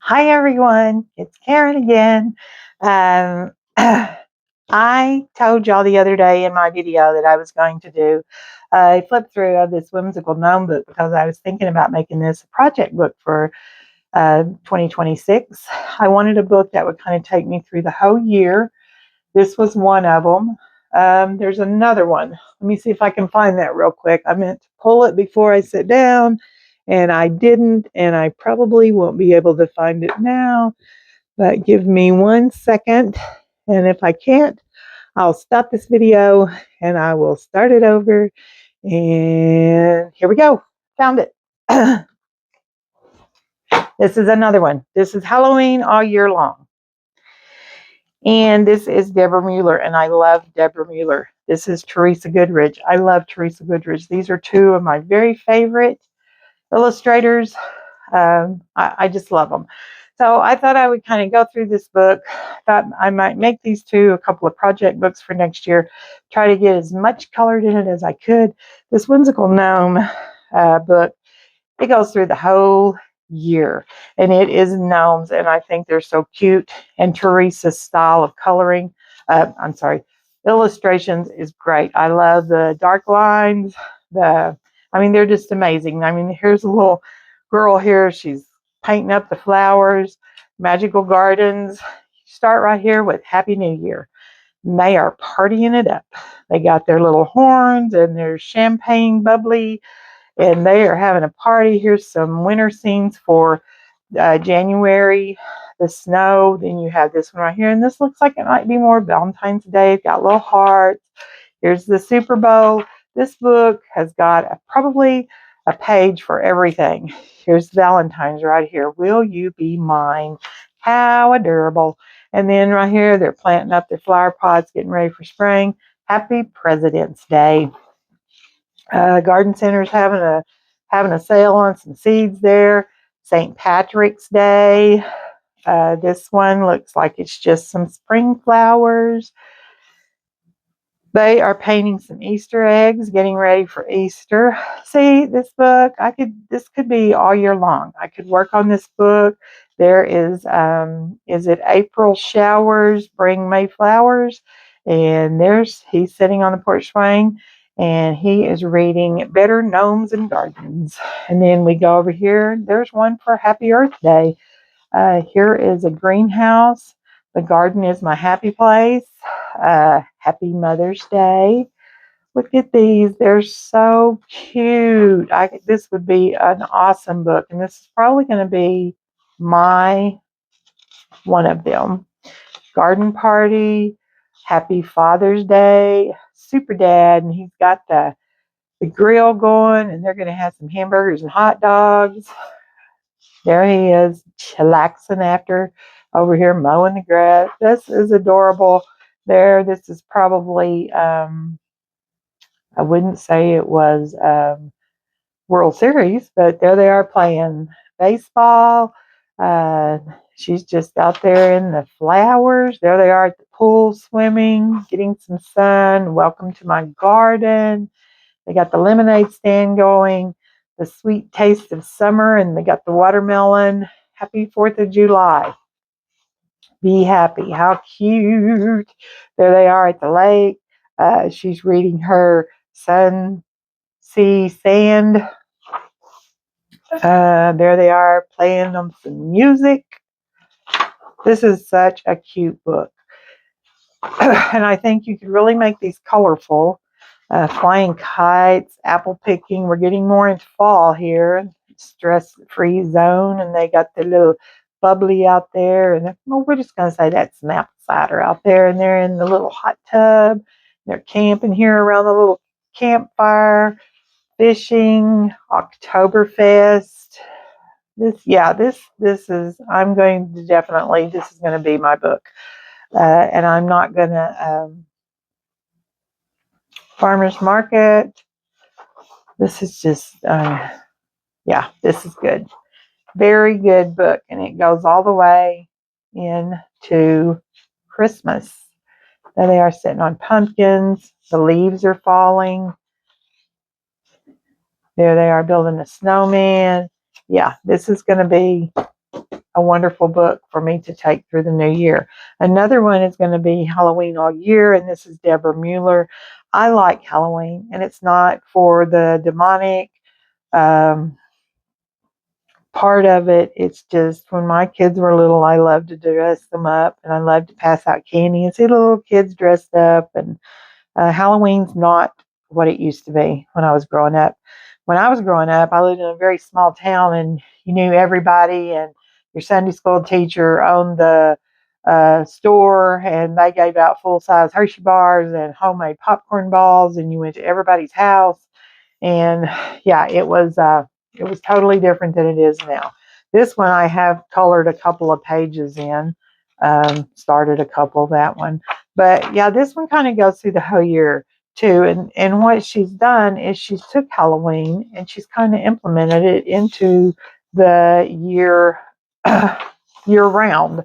Hi everyone, it's Karen again. Um, I told y'all the other day in my video that I was going to do a flip through of this whimsical gnome book because I was thinking about making this a project book for 2026. I wanted a book that would kind of take me through the whole year. This was one of them. There's another one. Let me see if I can find that real quick. I meant to pull it before I sit down, and I didn't, and I probably won't be able to find it now. But give me 1 second, and if I can't, I'll stop this video and I will start it over. And here we go. Found it. This is another one. This is Halloween all year long. And this is Deborah Mueller, and I love Deborah Mueller. This is Teresa Goodridge. I love Teresa Goodridge. These are two of my very favorite illustrators. I just love them. So I thought I would kind of go through this book. Thought I might make these two a couple of project books for next year. Try to get as much colored in it as I could. This whimsical gnome book, it goes through the whole year, and it is gnomes, and I think they're so cute. And Teresa's style of coloring, illustrations is great. I love the dark lines. They're just amazing. Here's a little girl here. She's painting up the flowers, magical gardens. Start right here with Happy New Year. And they are partying it up. They got their little horns and their champagne bubbly, and they are having a party. Here's some winter scenes for January, the snow. Then you have this one right here, and this looks like it might be more Valentine's Day. It's got little hearts. Here's the Super Bowl. This book has got probably a page for everything. Here's Valentine's right here. Will you be mine? How adorable. And then right here, they're planting up their flower pots, getting ready for spring. Happy President's Day. Garden Center's having a sale on some seeds there. St. Patrick's Day. This one looks like it's just some spring flowers. They are painting some Easter eggs, getting ready for Easter. See, this book, this could be all year long. I could work on this book. There is it April showers bring May flowers? And he's sitting on the porch swing, and he is reading Better Gnomes and Gardens. And then we go over here. There's one for Happy Earth Day. Here is a greenhouse. The garden is my happy place. Happy Mother's Day. Look at these. They're so cute. This would be an awesome book. And this is probably going to be one of them. Garden Party. Happy Father's Day. Super Dad. And he's got the grill going. And they're going to have some hamburgers and hot dogs. There he is, chillaxing after over here mowing the grass. This is adorable. This is probably, I wouldn't say it was World Series, but there they are playing baseball. She's just out there in the flowers. There they are at the pool swimming, getting some sun. Welcome to my garden. They got the lemonade stand going, the sweet taste of summer, and they got the watermelon. Happy 4th of July. Be happy. How cute. There they are at the lake. She's reading her Sun, Sea, Sand. There they are playing them some music. This is such a cute book. And I think you could really make these colorful. Flying kites, apple picking. We're getting more into fall here. Stress-free zone, and they got the little bubbly out there. And we're just going to say that's an apple cider out there. And they're in the little hot tub. They're camping here around the little campfire, fishing, Oktoberfest. This is. I'm going to definitely. This is going to be my book, and I'm not going to. Farmer's Market. This is just, this is good. Very good book. And it goes all the way into Christmas. There they are sitting on pumpkins. The leaves are falling. There they are building a snowman. Yeah, this is going to be a wonderful book for me to take through the new year. Another one is going to be Halloween All Year, and this is Deborah Mueller. I like Halloween, and it's not for the demonic um, part of it. It's just when my kids were little, I loved to dress them up, and I loved to pass out candy and see the little kids dressed up. And Halloween's not what it used to be when I was growing up. When I was growing up, I lived in a very small town, and you knew everybody, and your Sunday school teacher owned the store, and they gave out full-size Hershey bars and homemade popcorn balls, and you went to everybody's house. And yeah, it was totally different than it is now. This one I have colored a couple of pages in, started a couple, that one. But yeah, this one kind of goes through the whole year too. And what she's done is she's took Halloween and she's kind of implemented it into the year year round.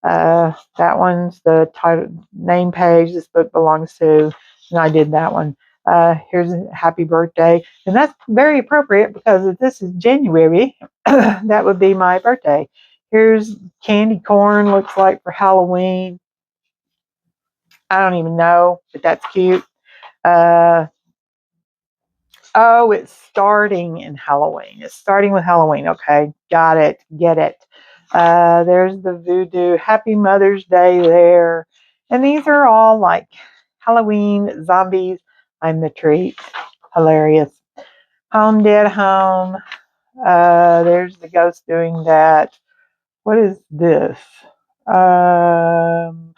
That one's the title name page this book belongs to, and I did that one. Here's a happy birthday. And that's very appropriate because if this is January, that would be my birthday. Here's candy corn, looks like for Halloween. I don't even know, but that's cute. Uh, oh, it's starting in Halloween. It's starting with Halloween. Okay, got it. Get it. There's the voodoo. Happy Mother's Day there. And these are all like Halloween zombies. I'm the treat. Hilarious. Home, dead home. There's the ghost doing that. What is this? Oh,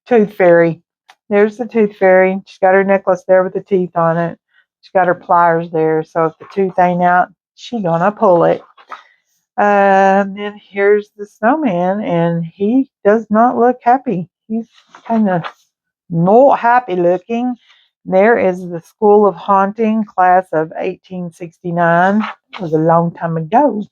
Tooth Fairy. There's the Tooth Fairy. She's got her necklace there with the teeth on it. She's got her pliers there, so if the tooth ain't out, she gonna pull it. And then here's the snowman, and he does not look happy. He's kind of not happy looking. There is the School of Haunting, class of 1869. It was a long time ago.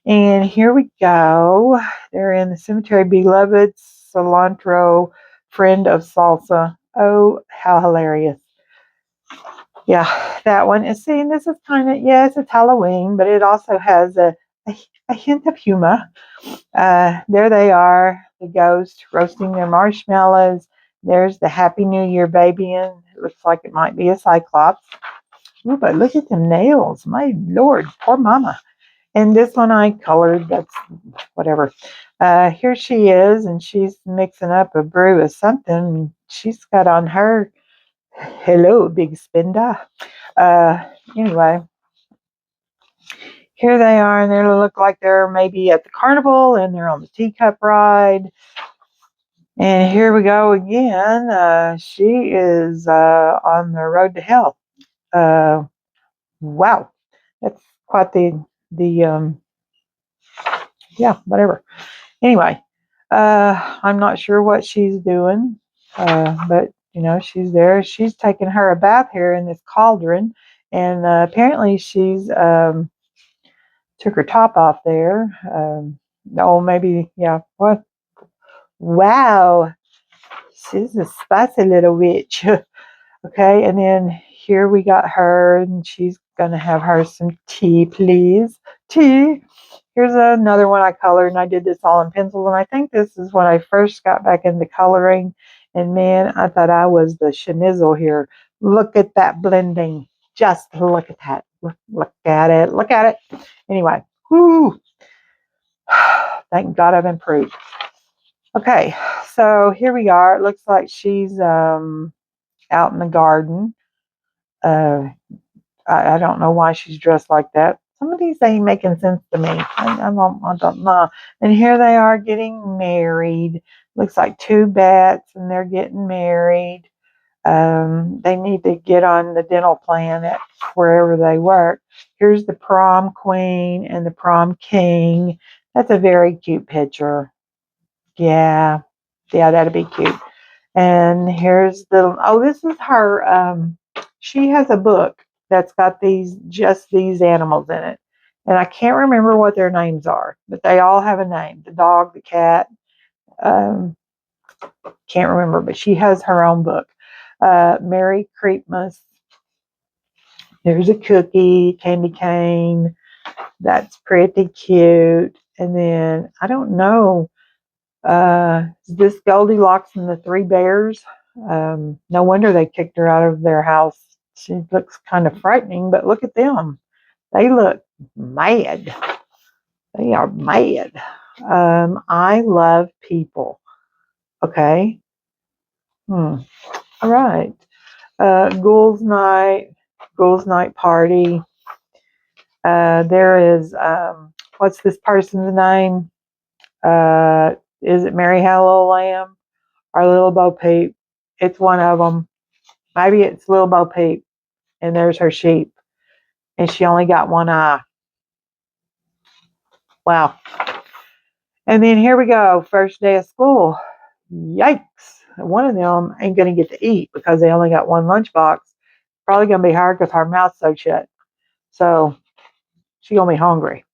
And here we go. They're in the cemetery. Beloved cilantro, friend of salsa. Oh, how hilarious. Yeah, that one. And see, this is kind of, yes, it's Halloween, but it also has a hint of humor. There they are, the ghost roasting their marshmallows. There's the Happy New Year baby in. It looks like it might be a cyclops. Ooh, but look at them nails. My Lord, poor mama. And this one I colored. That's whatever. Here she is, and she's mixing up a brew of something. She's got on her, hello, big spinda. Anyway, here they are, and they look like they're maybe at the carnival, and they're on the teacup ride. And here we go again. She is on the road to hell. Uh, wow, that's quite the yeah, whatever. Anyway, I'm not sure what she's doing, but you know she's there. She's taking her a bath here in this cauldron, and apparently she's took her top off there. Oh, maybe yeah. What? Wow, she's a spicy little witch. Okay, and then here we got her, and she's gonna have her some tea, please. Tea. Here's another one I colored, and I did this all in pencils, and I think this is when I first got back into coloring, and man, I thought I was the schnizzle here. Look at that blending. Just look at that. Look at it. Look at it. Anyway, whoo. Thank God I've improved. Okay, so here we are. It looks like she's out in the garden. Uh, I don't know why she's dressed like that. Some of these ain't making sense to me. I don't know. And here they are getting married. Looks like two bats, and they're getting married. They need to get on the dental plan at wherever they work. Here's the prom queen and the prom king. That's a very cute picture. Yeah, yeah, that'd be cute. And here's the, oh, this is her, she has a book that's got just these animals in it. And I can't remember what their names are, but they all have a name. The dog, the cat, um, can't remember, but she has her own book. Merry Creepmas. There's a cookie, candy cane. That's pretty cute. And then, I don't know, is this Goldilocks and the Three Bears? No wonder they kicked her out of their house. She looks kind of frightening, but look at them. They look mad. They are mad. I love people. Okay. All right. Ghouls Night, Ghouls Night Party. There is, what's this person's name? Is it Mary Had a Little Lamb or Little Bo Peep? It's one of them. Maybe it's Little Bo Peep, and there's her sheep, and she only got one eye. Wow. And then here we go, first day of school. Yikes. One of them ain't going to get to eat because they only got one lunchbox. Probably going to be hard because her mouth's so shut. So she going to be hungry.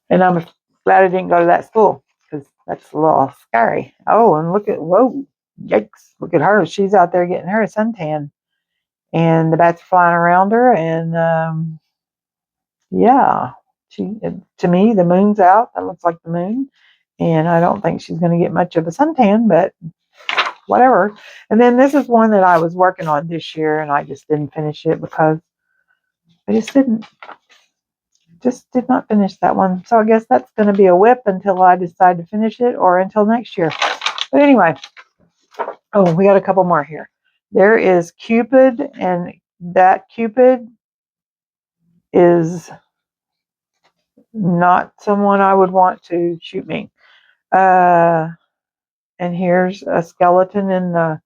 And I'm glad I didn't go to that school because that's a little scary. Oh, and look at, whoa, yikes. Look at her. She's out there getting her a suntan. And the bats are flying around her. And yeah, to me, the moon's out. That looks like the moon. And I don't think she's going to get much of a suntan, but whatever. And then this is one that I was working on this year, and I just didn't finish it because I just did not finish that one. So I guess that's going to be a whip until I decide to finish it or until next year. But anyway, oh, we got a couple more here. There is Cupid, and that Cupid is not someone I would want to shoot me. And here's a skeleton in the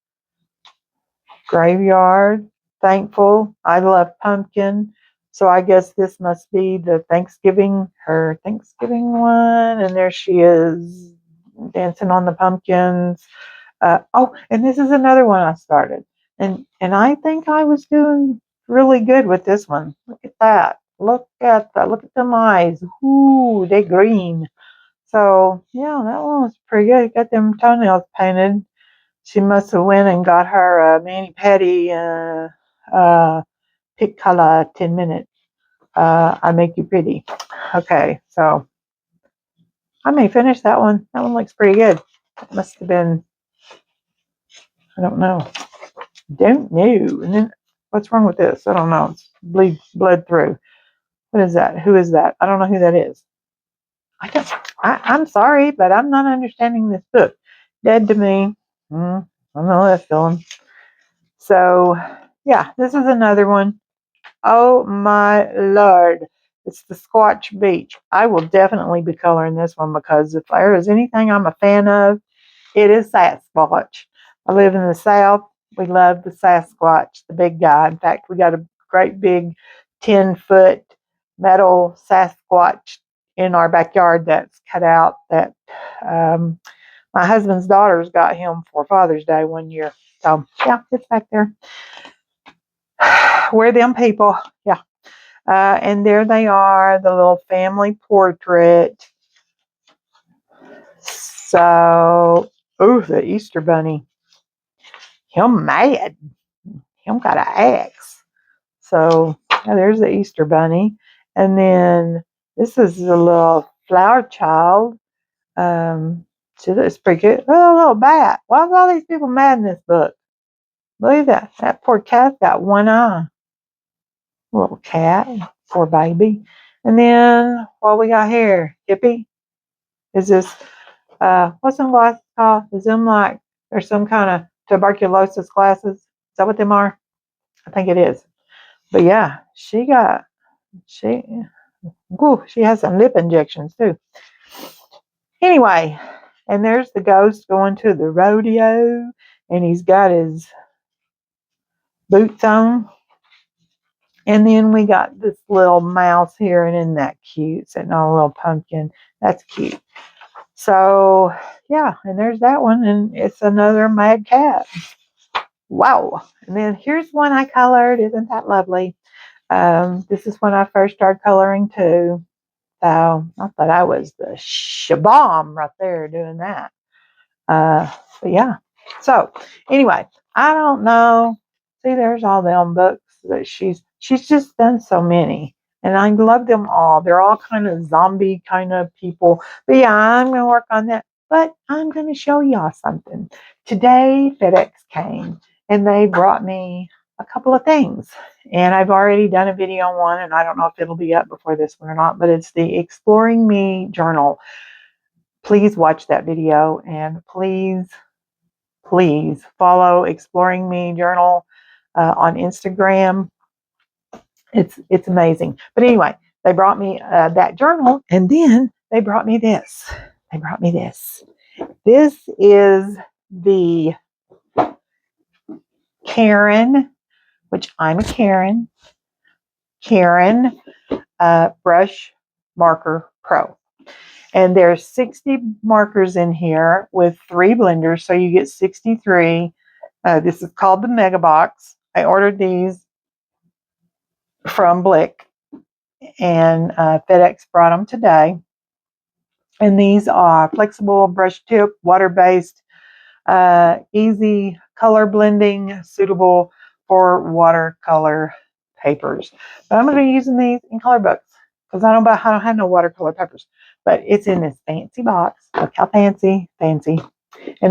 graveyard. Thankful. I love pumpkin. So I guess this must be the her Thanksgiving one. And there she is dancing on the pumpkins. Oh, and this is another one I started. And I think I was doing really good with this one. Look at that. Look at that. Look at them eyes. Ooh, they green. So yeah, that one was pretty good. Got them toenails painted. She must have went and got her mani pedi pick color 10 minutes. I make you pretty. Okay, so I may finish that one. That one looks pretty good. It must have been, I don't know. Don't know. And then what's wrong with this? I don't know. It's bled through. What is that? Who is that? I don't know who that is. I'm sorry, but I'm not understanding this book. Dead to me. I don't know that feeling. So, yeah, this is another one. Oh my Lord. It's the Squatch Beach. I will definitely be coloring this one because if there is anything I'm a fan of, it is Sasquatch. I live in the South. We love the Sasquatch, the big guy. In fact, we got a great big 10-foot metal Sasquatch in our backyard that's cut out that my husband's daughters got him for Father's Day one year. So, yeah, it's back there. We're them people. Yeah. And there they are, the little family portrait. So, the Easter Bunny. Him mad. Him got an axe. So, yeah, there's the Easter Bunny. And then this is the little flower child. She looks pretty good. Oh, a little bat. Why are all these people mad in this book? Believe that. That poor cat's got one eye. Little cat. Poor baby. And then what we got here? Hippie. Is this, what's them glasses called? Is them like, there's some kind of tuberculosis glasses? Is that what them are? I think it is. But yeah, she has some lip injections too. Anyway, and there's the ghost going to the rodeo, and he's got his boots on. And then we got this little mouse here, and isn't that cute? Sitting on a little pumpkin. That's cute. So, yeah, and there's that one, and it's another mad cat. Wow. And then here's one I colored. Isn't that lovely? This is when I first started coloring too. So I thought I was the shabam right there doing that. But yeah. So anyway, I don't know. See, there's all them books that she's just done so many. And I love them all. They're all kind of zombie kind of people. But yeah, I'm going to work on that. But I'm going to show y'all something. Today, FedEx came and they brought me a couple of things. And I've already done a video on one, and I don't know if it'll be up before this one or not, but it's the Exploring Me journal. Please watch that video, and please follow Exploring Me journal on Instagram. It's amazing. But anyway, they brought me that journal, and then they brought me this. They brought me this. This is the Karin, which I'm a Karin Brushmarker Pro. And there's 60 markers in here with 3 blenders, so you get 63. This is called the Mega Box. I ordered these from Blick, and FedEx brought them today. And these are flexible brush tip, water-based, easy color blending, suitable for watercolor papers. But I'm going to be using these in color books because I don't have no watercolor papers. But it's in this fancy box. Look how fancy. And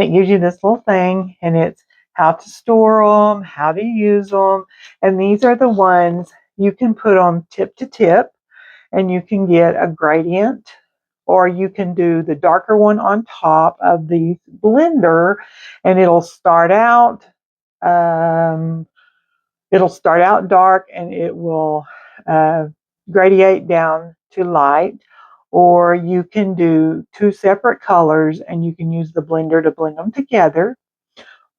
it gives you this little thing, and it's how to store them, how to use them. And these are the ones you can put on tip to tip, and you can get a gradient, or you can do the darker one on top of the blender, and it'll start out dark, and it will gradiate down to light. Or you can do 2 separate colors, and you can use the blender to blend them together.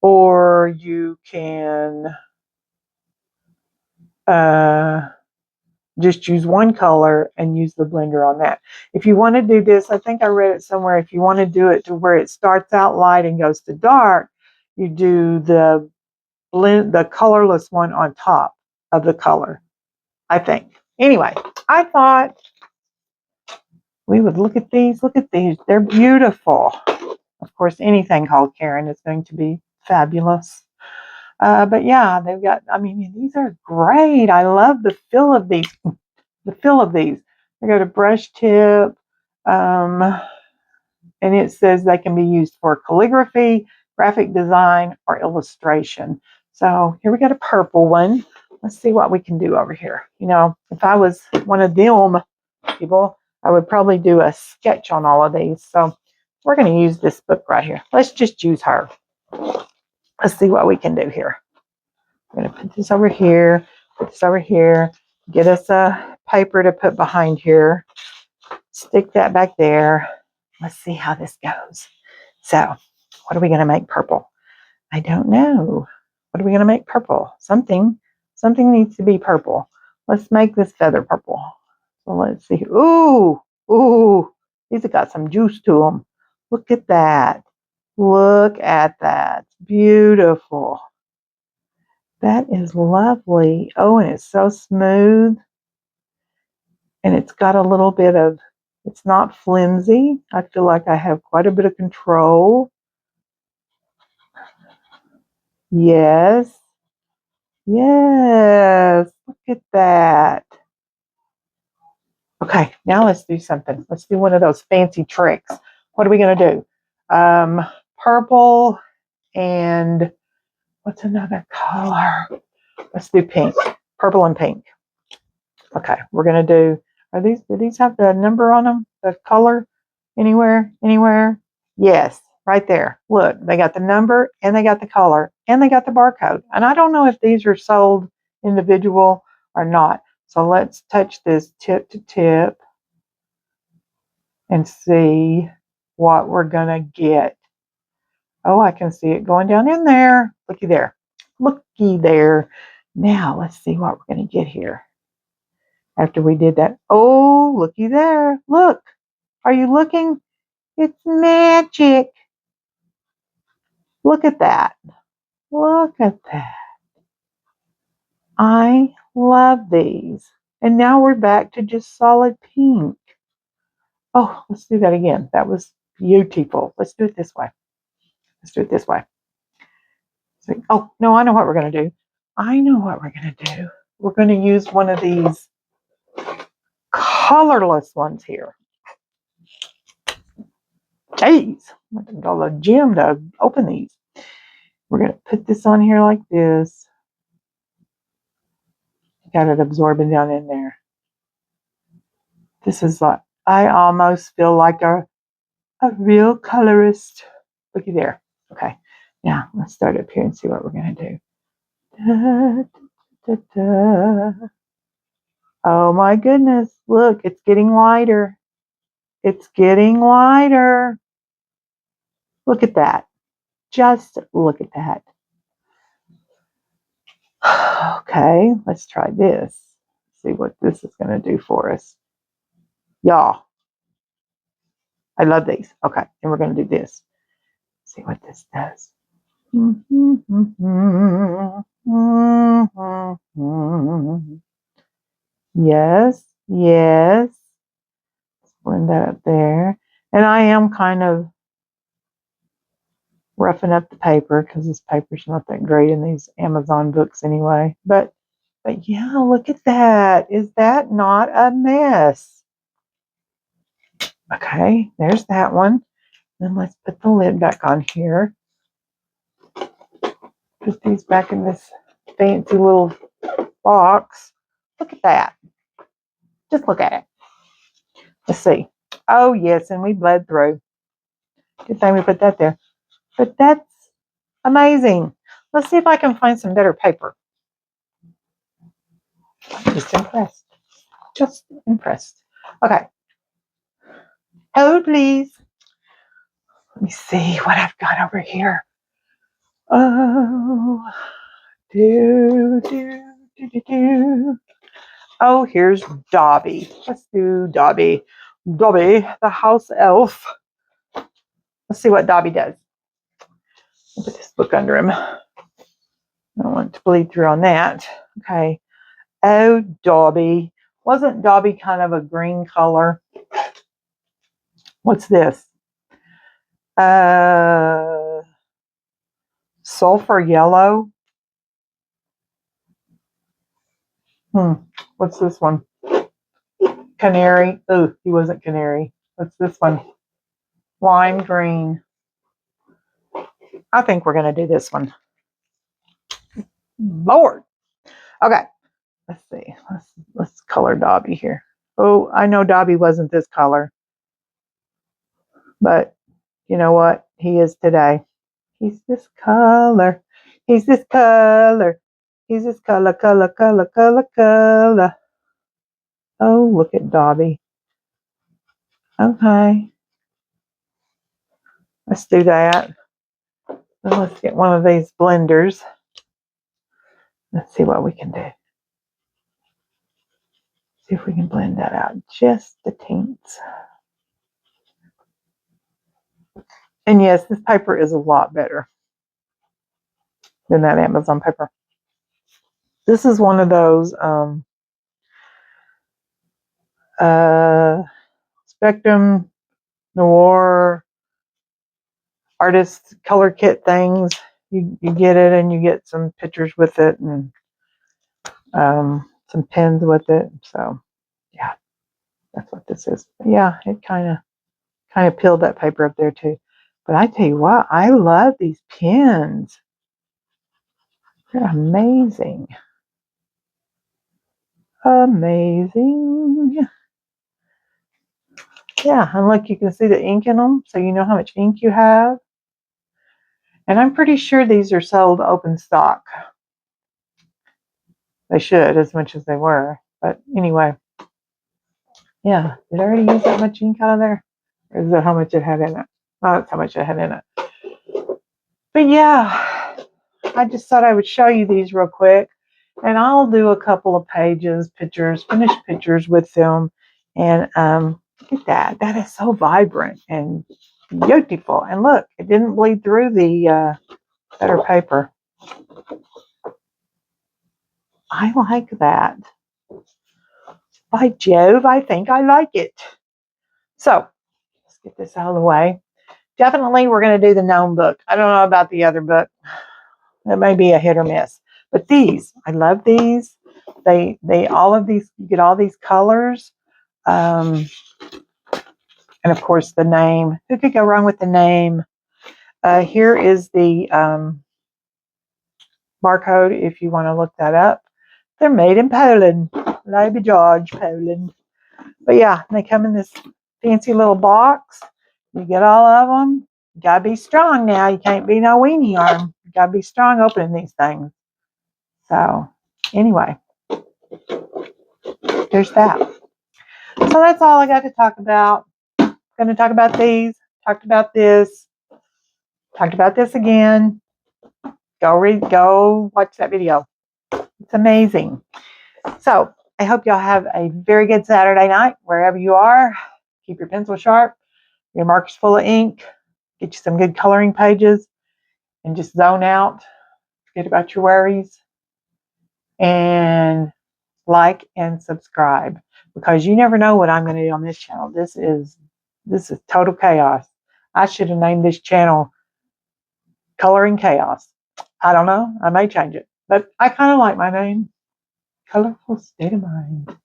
Or you can just use one color and use the blender on that. If you want to do this, I think I read it somewhere, if you want to do it to where it starts out light and goes to dark, you do the colorless one on top of the color, I think. Anyway, I thought we would look at these. Look at these. They're beautiful. Of course, anything called Karin is going to be fabulous. But yeah, they've got, I mean, these are great. I love the feel of these. They got a brush tip, and it says they can be used for calligraphy, graphic design, or illustration. So here we got a purple one. Let's see what we can do over here. You know, if I was one of them people, I would probably do a sketch on all of these. So we're going to use this book right here. Let's just use her. Let's see what we can do here. I'm going to put this over here, get us a paper to put behind here, stick that back there. Let's see how this goes. So, what are we going to make purple? I don't know. What are we going to make purple? Something needs to be purple. Let's make this feather purple. So let's see. Ooh, these have got some juice to them. Look at that. Beautiful. That is lovely. Oh, and it's so smooth. And it's got a little bit of, it's not flimsy. I feel like I have quite a bit of control. Yes. Look at that. Okay, now let's do something. Let's do one of those fancy tricks. What are we going to do? Purple and what's another color? Let's do pink. Purple and pink. Okay, we're going to do, do these have the number on them? The color? Anywhere? Yes, right there. Look, they got the number, and they got the color, and they got the barcode. And I don't know if these are sold individual or not. So let's touch this tip to tip and see what we're going to get. Oh, I can see it going down in there. Looky there. Now, let's see what we're going to get here. After we did that. Oh, looky there. Look. Are you looking? It's magic. Look at that. I love these. And now we're back to just solid pink. Oh, let's do that again. That was beautiful. Let's do it this way. So, oh, no, I know what we're going to do. We're going to use one of these colorless ones here. Jeez, I went to the gym to open these. We're going to put this on here like this. Got it absorbing down in there. This is like, I almost feel like a real colorist. Looky there. Okay. Now, let's start up here and see what we're going to do. Da, da, da. Oh my goodness. Look, it's getting lighter. It's getting lighter. Look at that. Just look at that. Okay, let's try this. See what this is going to do for us. Y'all, I love these. Okay, and we're going to do this. See what this does. Yes, yes. Let's blend that up there. And I am kind of roughing up the paper because this paper's not that great in these Amazon books anyway. But yeah, look at that. Is that not a mess? Okay, there's that one. Then let's put the lid back on here. Put these back in this fancy little box. Look at that. Just look at it. Let's see. Oh, yes, and we bled through. Good thing we put that there. But that's amazing. Let's see if I can find some better paper. I'm just impressed. Just impressed. Okay. Hold, please. Let me see what I've got over here. Oh, do. Oh, here's Dobby. Let's do Dobby. Dobby, the house elf. Let's see what Dobby does. I'll put this book under him. I don't want to bleed through on that. Okay. Oh, Dobby. Wasn't Dobby kind of a green color? What's this? Sulfur yellow. What's this one? Canary. Oh, he wasn't canary. What's this one? Lime green. I think we're going to do this one. Lord. Okay. Let's see. Let's color Dobby here. Oh, I know Dobby wasn't this color. But you know what? He is today. He's this color. He's this color. He's this color. Oh, look at Dobby. Okay. Let's do that. Then let's get one of these blenders. Let's see what we can do. See if we can blend that out just a teens. And yes, this paper is a lot better than that Amazon paper. This is one of those Spectrum Noir artist color kit things. You get it and you get some pictures with it and some pens with it. So yeah, that's what this is. But yeah, it kind of peeled that paper up there too. But I tell you what, I love these pens. They're amazing. Amazing. Yeah, and look, you can see the ink in them, so you know how much ink you have. And I'm pretty sure these are sold open stock. They should, as much as they were. But anyway, yeah. Did I already use that much ink out of there? Or is that how much it had in it? Oh, that's how much it had in it. But yeah, I just thought I would show you these real quick. And I'll do a couple of pages, finished pictures with them. And look at that. That is so vibrant and beautiful. And look, it didn't bleed through the better paper. I like that. By Jove, I think I like it. So, let's get this out of the way. Definitely, we're going to do the Gnome book. I don't know about the other book. It may be a hit or miss. But these, I love these. They all of these, you get all these colors. And of course the name. Who could go wrong with the name? Here is the barcode if you want to look that up. They're made in Poland, Lady George, Poland. But yeah, they come in this fancy little box. You get all of them. You gotta be strong now. You can't be no weenie arm. You gotta be strong opening these things. So anyway, there's that. So that's all I got to talk about. Going to talk about these. Talked about this. Talked about this again. Go watch that video. It's amazing. So I hope y'all have a very good Saturday night wherever you are. Keep your pencil sharp, your markers full of ink, get you some good coloring pages, and just zone out. Forget about your worries. And like and subscribe, because you never know what I'm going to do on this channel. This is total chaos. I should have named this channel Coloring Chaos. I don't know. I may change it, but I kind of like my name, Colorful State of Mind.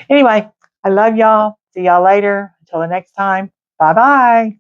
Anyway, I love y'all. See y'all later. Until the next time. Bye-bye.